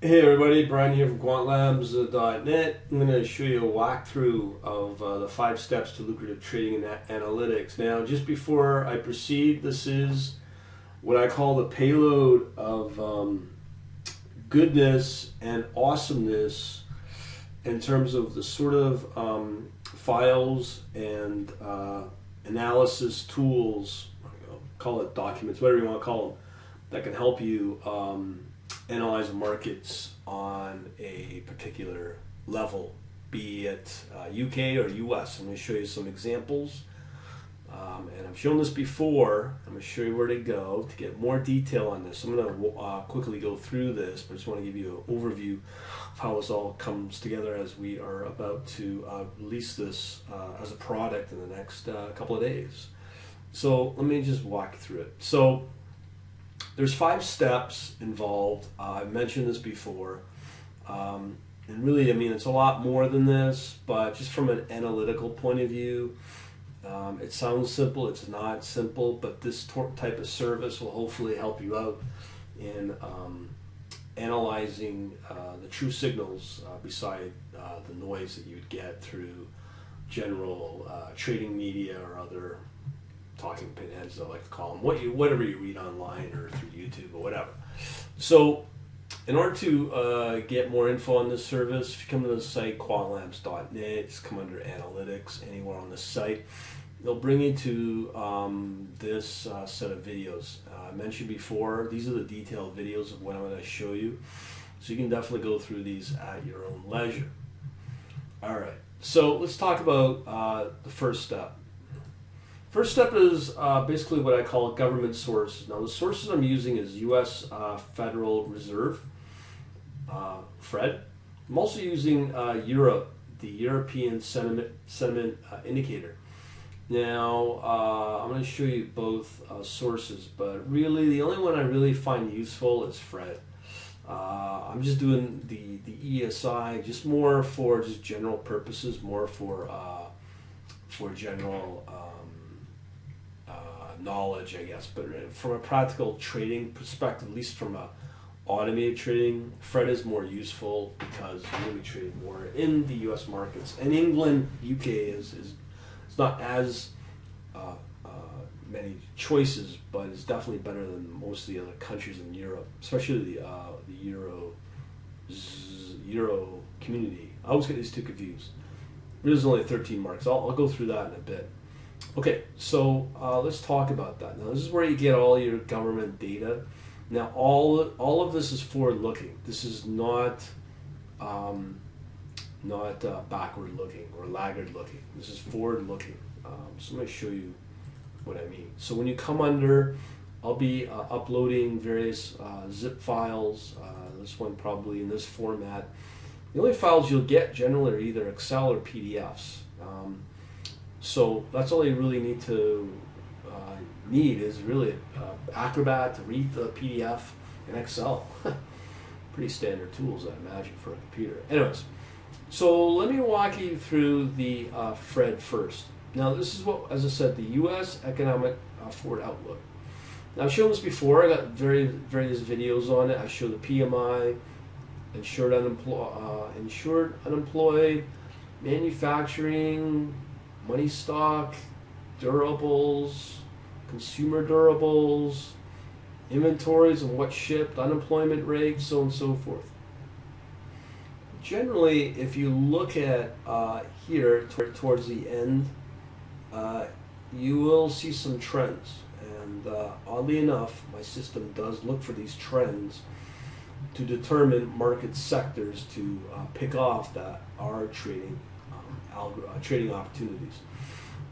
Hey everybody, Brian here from quantlabs.net. I'm going to show you a walkthrough of the 5 steps to lucrative trading and analytics. Now, just before I proceed, this is what I call the payload of goodness and awesomeness in terms of the sort of files and analysis tools, call it documents, whatever you want to call them, that can help you analyze markets on a particular level, be it UK or US. I'm going to show you some examples. And I've shown this before. I'm going to show you where to go to get more detail on this. I'm going to quickly go through this, but I just want to give you an overview of how this all comes together as we are about to release this as a product in the next couple of days. So let me just walk you through it. So there's 5 steps involved. I've mentioned this before. And really, I mean, it's a lot more than this, but just from an analytical point of view, it sounds simple. It's not simple, but this type of service will hopefully help you out in analyzing the true signals beside the noise that you'd get through general trading media or other talking pinheads, I like to call them, whatever you read online or through YouTube or whatever. So in order to get more info on this service, if you come to the site quantlabs.net, just come under analytics anywhere on the site, they'll bring you to this set of videos. I mentioned before, these are the detailed videos of what I'm going to show you, so you can definitely go through these at your own leisure. All right, so let's talk about the first step. First step is basically what I call government sources. Now the sources I'm using is U.S. Federal Reserve, FRED. I'm also using Europe, the European Sentiment Indicator. Now I'm going to show you both sources, but really the only one I really find useful is FRED. I'm just doing the ESI just more for just general purposes, more for general knowledge, I guess. But from a practical trading perspective, at least from a automated trading, FRED is more useful because you're going to be trading more in the U.S. markets. And England, UK is it's not as many choices, but it's definitely better than most of the other countries in Europe, especially the Euro community. I always get these two confused. There's only 13 marks. I'll go through that in a bit. Okay, so let's talk about that. Now, this is where you get all your government data. Now, all of this is forward-looking. This is not backward-looking or laggard-looking. This is forward-looking. So let me show you what I mean. So when you come under, I'll be uploading various zip files. This one probably in this format. The only files you'll get generally are either Excel or PDFs. So that's all you really need is really Acrobat to read the PDF and Excel. Pretty standard tools, I imagine, for a computer. Anyways, so let me walk you through the FRED first. Now this is what, as I said, the U.S. Economic Forward Outlook. Now I've shown this before. I got various videos on it. I show the PMI, insured unemployed, manufacturing, money stock, durables, consumer durables, inventories of what shipped, unemployment rate, so on and so forth. Generally, if you look at here towards the end, you will see some trends. And oddly enough, my system does look for these trends to determine market sectors to pick off that are trading trading opportunities.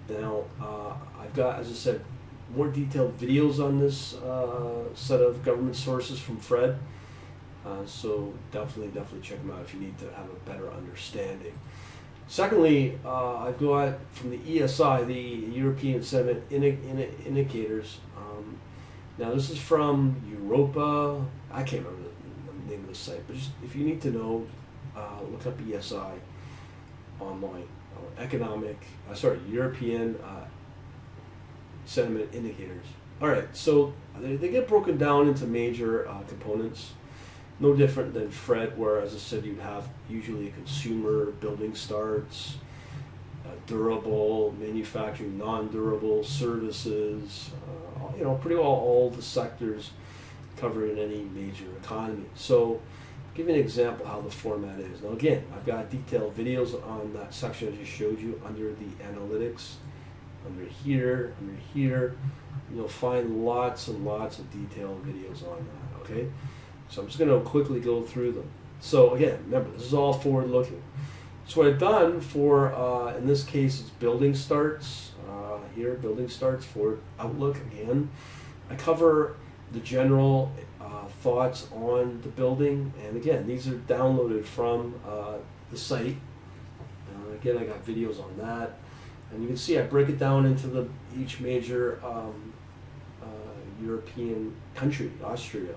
Now, I've got, as I said, more detailed videos on this set of government sources from FRED. So definitely check them out if you need to have a better understanding. Secondly, I've got from the ESI, the European Sentiment Indicators. Now this is from Europa. I can't remember the name of the site, but just, if you need to know, look up ESI online. European Sentiment Indicators. All right, so they get broken down into major components. No different than Fred, where, as I said, you'd have usually a consumer, building starts, durable, manufacturing, non-durable, services, pretty well all the sectors covered in any major economy. So, give you an example how the format is. Now again, I've got detailed videos on that section I just showed you under the analytics, under here, You'll find lots and lots of detailed videos on that, okay? So I'm just going to quickly go through them. So again, remember, this is all forward-looking. So what I've done for, in this case, it's building starts. Here, building starts for Outlook again. I cover the general thoughts on the building, and again, these are downloaded from the site. Again, I got videos on that, and you can see I break it down into each major European country: Austria,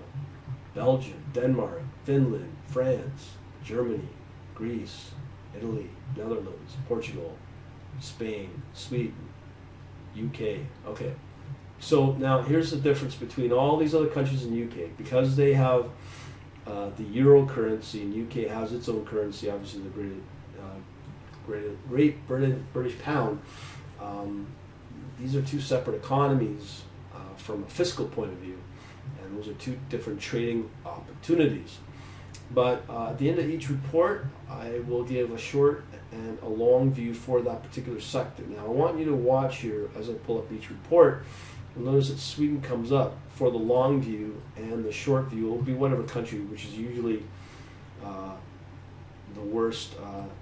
Belgium, Denmark, Finland, France, Germany, Greece, Italy, Netherlands, Portugal, Spain, Sweden, UK. Okay, so now here's the difference between all these other countries in UK. Because they have the euro currency, and UK has its own currency, obviously the Great British pound. These are two separate economies from a fiscal point of view, and those are two different trading opportunities. But at the end of each report, I will give a short and a long view for that particular sector. Now, I want you to watch here as I pull up each report. You'll notice that Sweden comes up for the long view, and the short view will be whatever country, which is usually the worst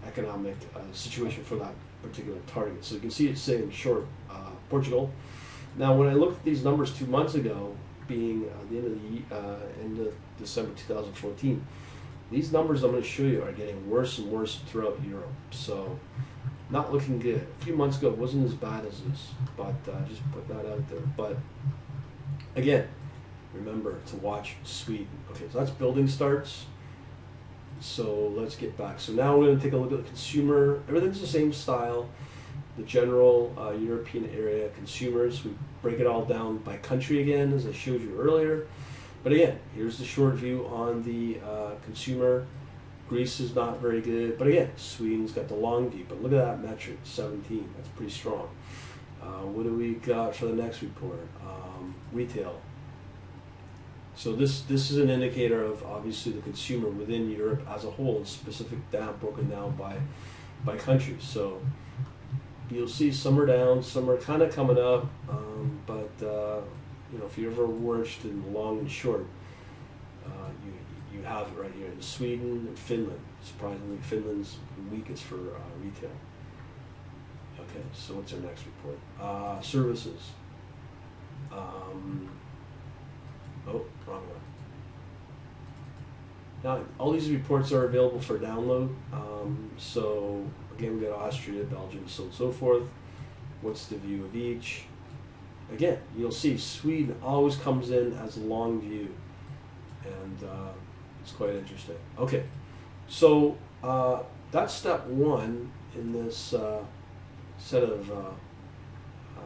economic situation for that particular target. So you can see it saying short Portugal. Now, when I looked at these numbers 2 months ago, being the end of December 2014, these numbers I'm going to show you are getting worse and worse throughout Europe. So, not looking good. A few months ago, it wasn't as bad as this, but just put that out there. But again, remember to watch Sweden. Okay, so that's building starts. So let's get back. So now we're going to take a look at the consumer. Everything's the same style. The general European area consumers. We break it all down by country again, as I showed you earlier. But again, here's the short view on the consumer. Greece is not very good, but again, Sweden's got the long view. But look at that metric, 17. That's pretty strong. What do we got for the next report? Retail. So this is an indicator of obviously the consumer within Europe as a whole, specific broken down by countries. So you'll see some are down, some are kind of coming up, but if you ever were interested in the long and short, you have it right here in Sweden and Finland. Surprisingly, Finland's the weakest for retail. Okay, so what's our next report? Services. Oh, wrong one. Now, all these reports are available for download. So again, we got Austria, Belgium, so on and so forth. What's the view of each? Again, you'll see Sweden always comes in as a long view, and it's quite interesting. Okay, so that's step one in this set of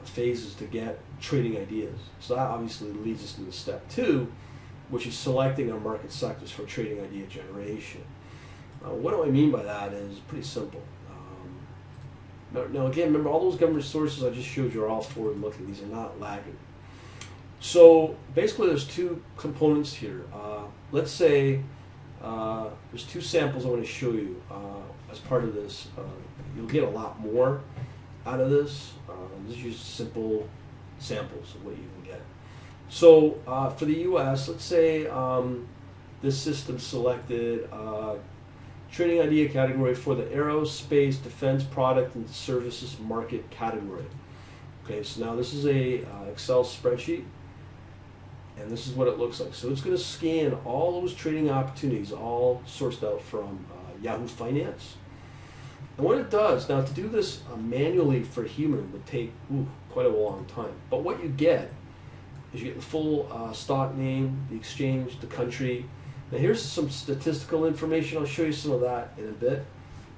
phases to get trading ideas. So that obviously leads us into step two, which is selecting our market sectors for trading idea generation. What do I mean by that is pretty simple. Now again, remember all those government sources I just showed you are all forward-looking. These are not lagging. So basically there's two components here. Let's say there's two samples I want to show you as part of this. You'll get a lot more out of this. This is just simple samples of what you can get. So for the US, let's say this system selected trading idea category for the aerospace, defense, product, and services market category. Okay, so now this is a Excel spreadsheet, and this is what it looks like. So it's going to scan all those trading opportunities, all sourced out from Yahoo Finance. And what it does, now to do this manually for a human would take quite a long time. But what you get is you get the full stock name, the exchange, the country. Now here's some statistical information. I'll show you some of that in a bit,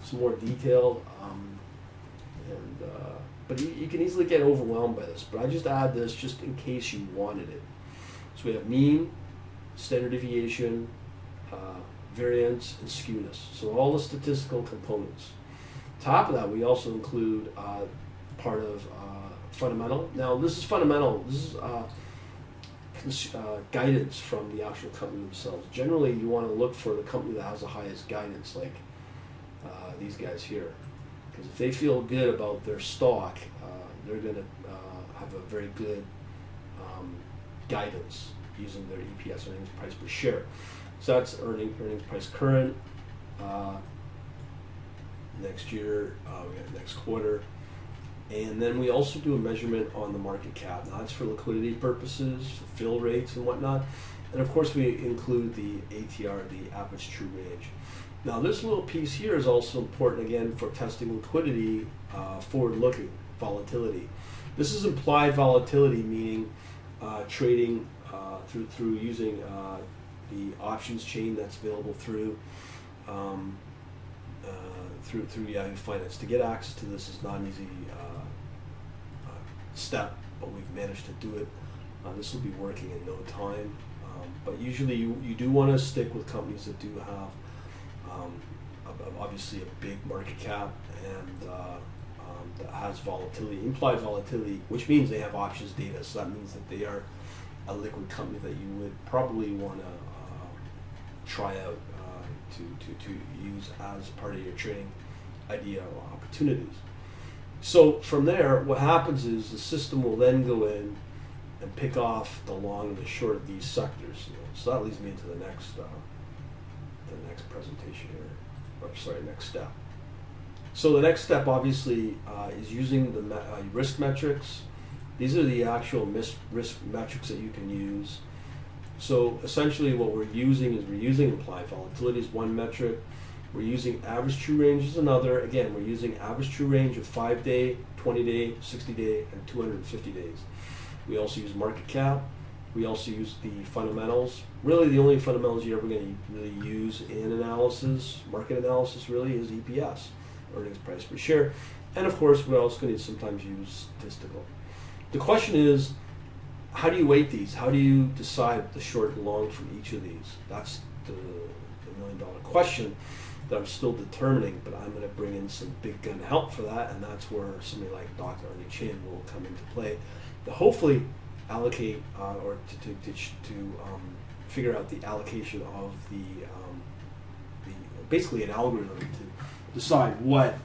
some more detailed. But you can easily get overwhelmed by this. But I just add this just in case you wanted it. So we have mean, standard deviation, variance, and skewness. So all the statistical components. Top of that, we also include part of fundamental. Now this is fundamental. This is guidance from the actual company themselves. Generally, you want to look for the company that has the highest guidance, like these guys here. Because if they feel good about their stock, they're going to have a very good guidance using their EPS, earnings price per share. So that's earnings price current. Next year, we got next quarter. And then we also do a measurement on the market cap. Now that's for liquidity purposes, fill rates and whatnot. And of course we include the ATR, the average true range. Now this little piece here is also important again for testing liquidity, forward-looking volatility. This is implied volatility, meaning trading through using the options chain that's available through Yahoo Finance. To get access to this is not an easy step, but we've managed to do it. This will be working in no time. But usually you do want to stick with companies that do have obviously a big market cap and that has volatility, implied volatility, which means they have options data. So that means that they are a liquid company that you would probably want to try out to use as part of your trading idea or opportunities. So from there, what happens is the system will then go in and pick off the long and the short of these sectors. So that leads me into the next presentation here, or sorry, next step. So the next step obviously is using the risk metrics. These are the actual risk metrics that you can use. So essentially what we're using implied volatility is one metric. We're using average true range is another. Again, we're using average true range of 5-day, 20-day, 60-day, and 250 days. We also use market cap. We also use the fundamentals. Really the only fundamentals you're ever going to really use in analysis, market analysis really, is EPS, earnings price per share. And of course, we're also going to sometimes use statistical. The question is, how do you weight these? How do you decide the short and long from each of these? That's the million-dollar question that I'm still determining, but I'm going to bring in some big gun help for that, and that's where somebody like Dr. Arnie Chan will come into play to hopefully allocate or to figure out the allocation of the basically an algorithm to decide what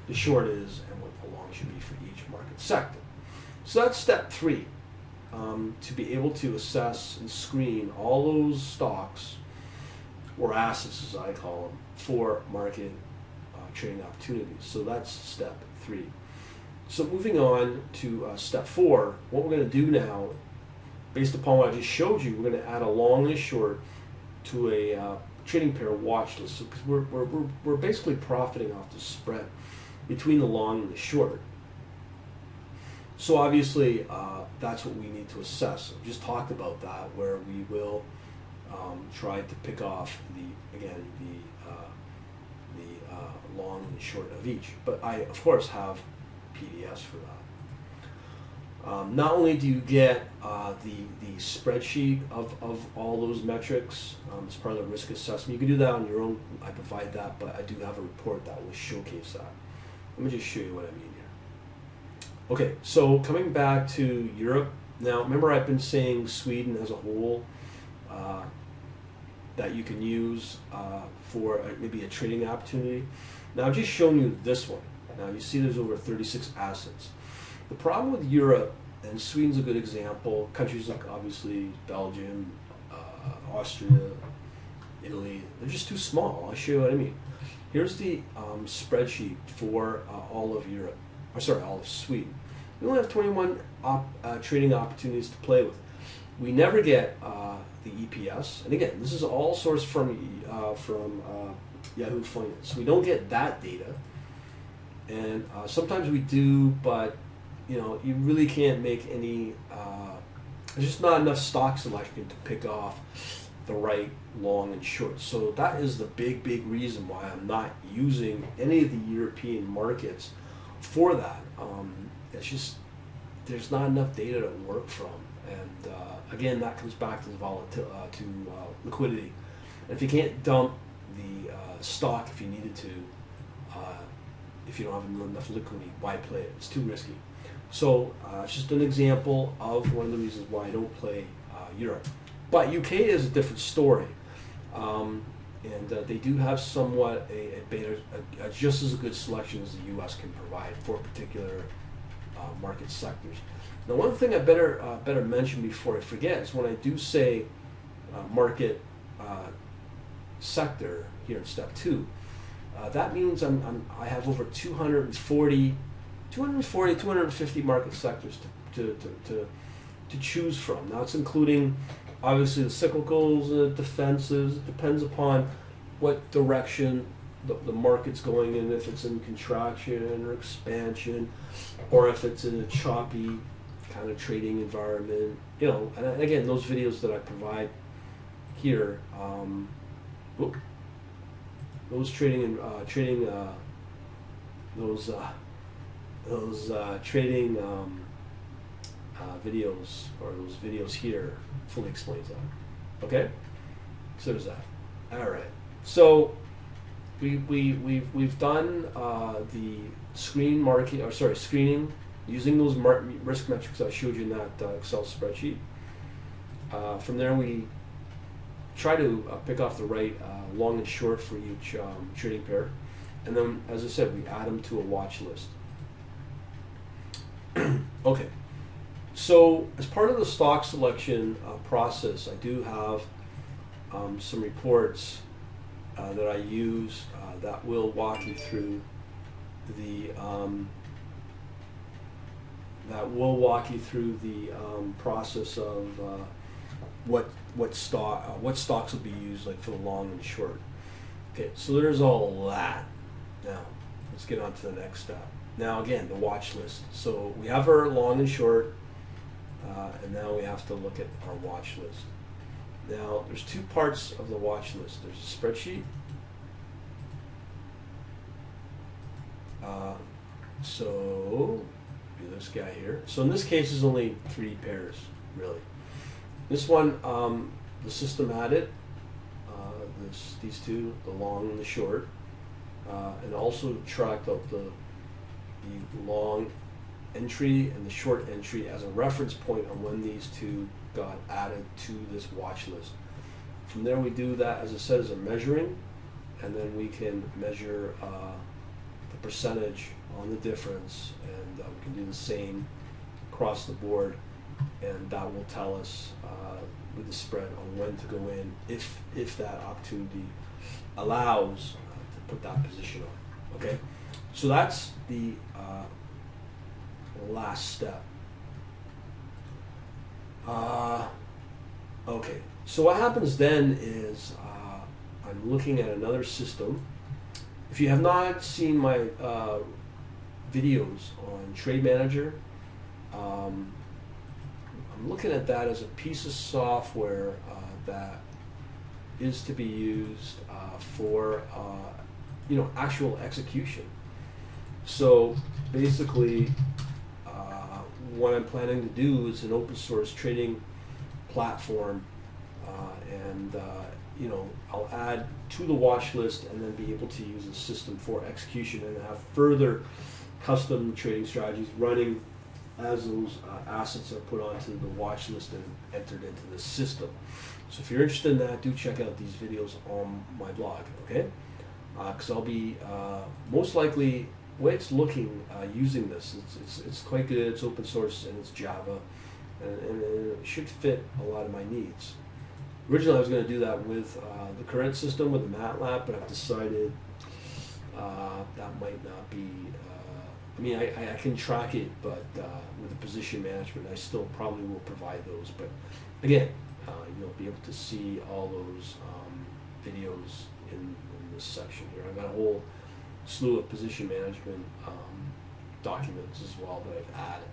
the short is and what the long should be for each market sector. So that's step 3. To be able to assess and screen all those stocks or assets, as I call them, for market trading opportunities. So that's step 3. So moving on to step 4, what we're going to do now, based upon what I just showed you, we're going to add a long and a short to a trading pair watch list. So because we're basically profiting off the spread between the long and the short. So obviously, that's what we need to assess. We just talked about that, where we will try to pick off the long and short of each. But I, of course, have PDFs for that. Not only do you get the spreadsheet of all those metrics as part of the risk assessment, you can do that on your own. I provide that, but I do have a report that will showcase that. Let me just show you what I mean here. Okay, so coming back to Europe, now remember I've been saying Sweden as a whole that you can use for maybe a trading opportunity. Now I've just shown you this one. Now you see there's over 36 assets. The problem with Europe, and Sweden's a good example, countries like obviously Belgium, Austria, Italy, they're just too small. I'll show you what I mean. Here's the spreadsheet for all of Europe, or sorry, all of Sweden. We only have 21 trading opportunities to play with. We never get the EPS, and again, this is all sourced from Yahoo Finance. So we don't get that data, and sometimes we do, but you really can't make any. There's just not enough stock selection to pick off the right long and short. So that is the big reason why I'm not using any of the European markets for that. It's just there's not enough data to work from, and again, that comes back to the liquidity. And if you can't dump the stock if you needed to, if you don't have enough liquidity, why play it? It's too risky. So it's just an example of one of the reasons why I don't play Europe. But UK is a different story. And they do have somewhat a just as a good selection as the US can provide for particular market sectors. Now, one thing I better mention before I forget is when I do say market sector here in step 2, that means I have over 250 market sectors to choose from. Now, it's including obviously the cyclicals, the defenses. It depends upon what direction the market's going in, if it's in contraction or expansion, or if it's in a choppy kind of trading environment. You know, and again, those videos that I provide here, those trading and trading videos, or those videos here, fully explains that. Okay, so there's that. All right, so we've done the screening using those risk metrics I showed you in that Excel spreadsheet. From there, we try to pick off the right long and short for each trading pair, and then, as I said, we add them to a watch list. Okay, so as part of the stock selection process, I do have some reports that I use that will walk you through the process of what stocks will be used, like for the long and short. Okay, so there's all that. Now let's get on to the next step. Now again, the watch list. So we have our long and short, and now we have to look at our watch list. Now there's two parts of the watch list. There's a spreadsheet. So do this guy here. So in this case, there's only 3 pairs, really. This one, the system added these two, the long and the short, and also tracked out the long entry and the short entry as a reference point on when these two got added to this watch list. From there, we do that, as I said, as a measuring, and then we can measure the percentage on the difference, and we can do the same across the board, and that will tell us with the spread on when to go in if that opportunity allows to put that position on. Okay, so that's the last step. Okay, so what happens then is I'm looking at another system. If you have not seen my videos on Trade Manager, I'm looking at that as a piece of software that is to be used for actual execution. So basically, what I'm planning to do is an open source trading platform, and I'll add to the watch list and then be able to use the system for execution and have further custom trading strategies running as those assets are put onto the watch list and entered into the system. So if you're interested in that, do check out these videos on my blog, okay? Because I'll be most likely, the way it's looking, using this. It's quite good. It's open source and it's Java, and it should fit a lot of my needs. Originally, I was going to do that with the current system with the MATLAB, but I've decided that might not be. I mean, I can track it, but with the position management, I still probably will provide those. But again, you'll be able to see all those videos in this section here. I've got a whole slew of position management documents as well that I've added.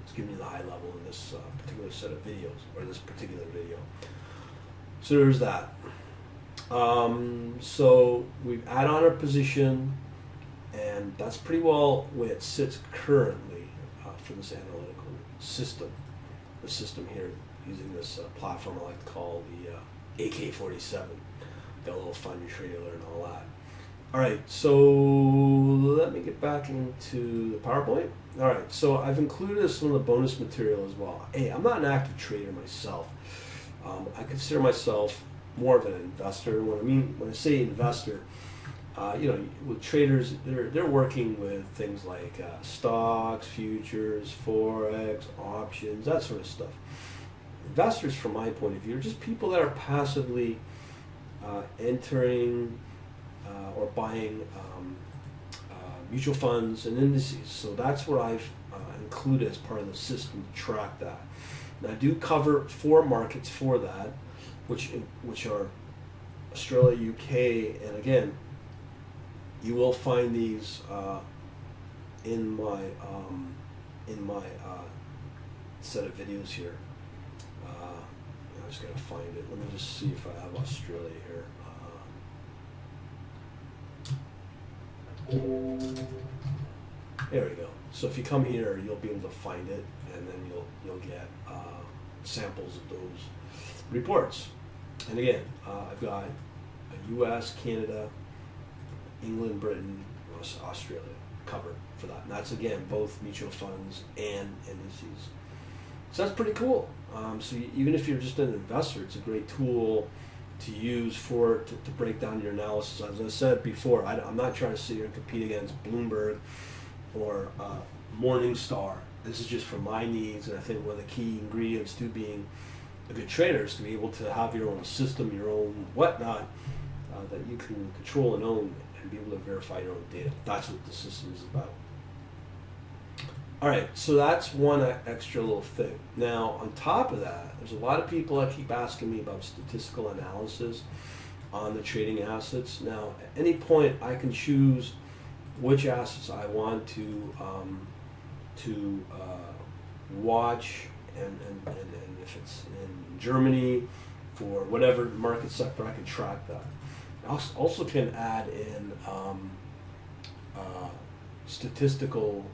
It's giving you the high level in this particular set of videos, or this particular video. So there's that. So we add on our position, and that's pretty well where it sits currently for this analytical system. The system here, using this platform I like to call the AK-47. Got a little fun trailer and all that. All right, so let me get back into the PowerPoint. All right, so I've included some of the bonus material as well. Hey, I'm not an active trader myself. I consider myself more of an investor. When I say investor, with traders, they're working with things like stocks, futures, forex, options, that sort of stuff. Investors, from my point of view, are just people that are passively entering or buying mutual funds and indices. So that's what I've included as part of the system to track that. And I do cover 4 markets for that, which are Australia, UK, and again, you will find these in my set of videos here. I just gotta find it. Let me just see if I have Australia here. There we go. So if you come here, you'll be able to find it, and then you'll get samples of those reports. And again, I've got a U.S., Canada, England, Britain, Australia covered for that. And that's again both mutual funds and indices. So that's pretty cool. So even if you're just an investor, it's a great tool to use to break down your analysis. As I said before, I'm not trying to sit here and compete against Bloomberg or Morningstar. This is just for my needs, and I think one of the key ingredients to being a good trader is to be able to have your own system, your own whatnot, that you can control and own and be able to verify your own data. That's what the system is about. All right, so that's one extra little thing. Now, on top of that, there's a lot of people that keep asking me about statistical analysis on the trading assets. Now, at any point, I can choose which assets I want to watch, and if it's in Germany, for whatever market sector, I can track that. I also can add in statistical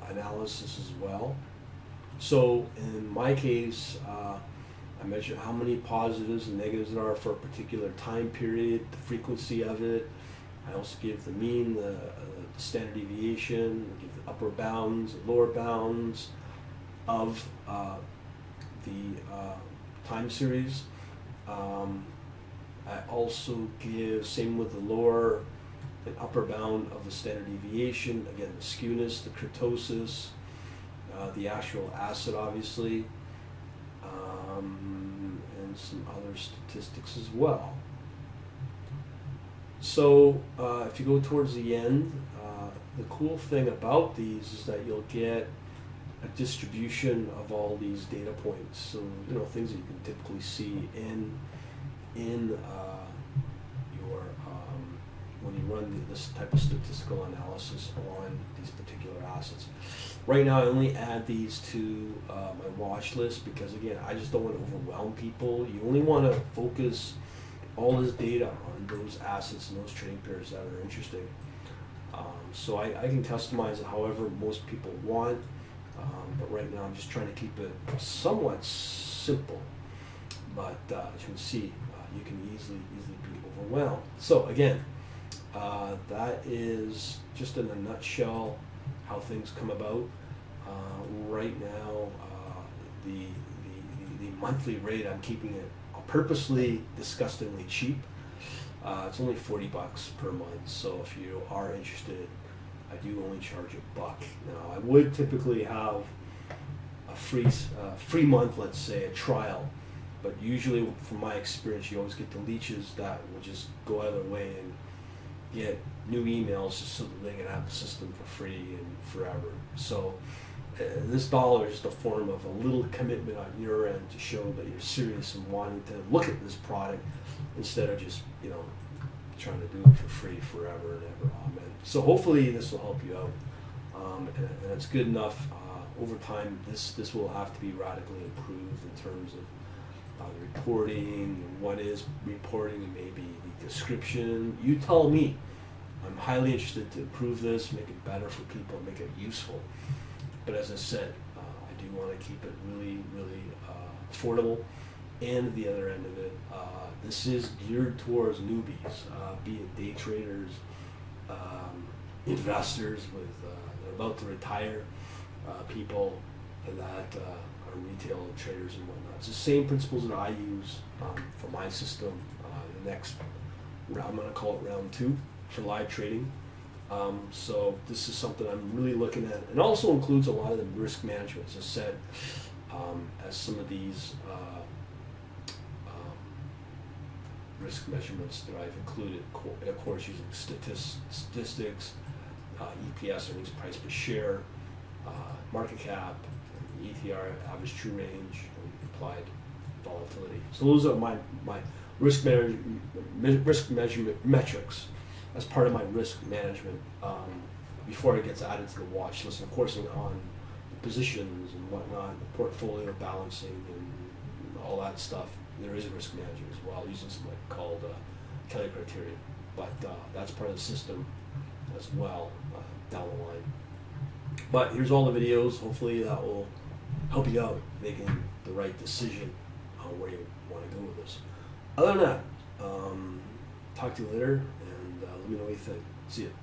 analysis as well. So in my case, I measure how many positives and negatives there are for a particular time period, the frequency of it. I also give the mean, the standard deviation, I give the upper bounds, the lower bounds of the time series. I also give, same with the lower and upper bound of the standard deviation, again the skewness, the kurtosis, the actual asset obviously, and some other statistics as well. So if you go towards the end, the cool thing about these is that you'll get a distribution of all these data points. So things that you can typically see in your when you run this type of statistical analysis on these particular assets. Right now, I only add these to my watch list because, again, I just don't want to overwhelm people. You only want to focus all this data on those assets and those trading pairs that are interesting. So I can customize it however most people want, but right now I'm just trying to keep it somewhat simple. But as you can see, you can easily be overwhelmed. So again, that is just in a nutshell how things come about. Right now, the monthly rate, I'm keeping it purposely disgustingly cheap. It's only $40 per month. So if you are interested, I do only charge $1. Now I would typically have a free month, let's say, a trial. But usually, from my experience, you always get the leeches that will just go out of their way and get new emails just so that they can have the system for free and forever. So this dollar is just a form of a little commitment on your end to show that you're serious and wanting to look at this product instead of just trying to do it for free forever and ever. Amen. So hopefully this will help you out, and it's good enough. Over time, this will have to be radically improved in terms of the reporting, what is reporting, and maybe the description. You tell me. I'm highly interested to improve this, make it better for people, make it useful. But as I said, I do want to keep it really, really affordable and the other end of it. This is geared towards newbies, be it day traders, investors with they're about to retire, people that are retail traders and whatnot. It's the same principles that I use for my system. The next round, I'm going to call it round 2 for live trading. So this is something I'm really looking at, and also includes a lot of the risk management, as I said, as some of these risk measurements that I've included, of course, using statistics, EPS, earnings price per share, market cap, ETR, average true range, and implied volatility. So those are my risk measurement metrics as part of my risk management before it gets added to the watch list. And of course, on positions and whatnot, portfolio balancing and all that stuff, there is a risk manager as well, using something called Kelly criteria. But that's part of the system as well down the line. But here's all the videos. Hopefully that will help you out making the right decision on where you want to go with this. Other than that, talk to you later, and let me know what you think. See ya.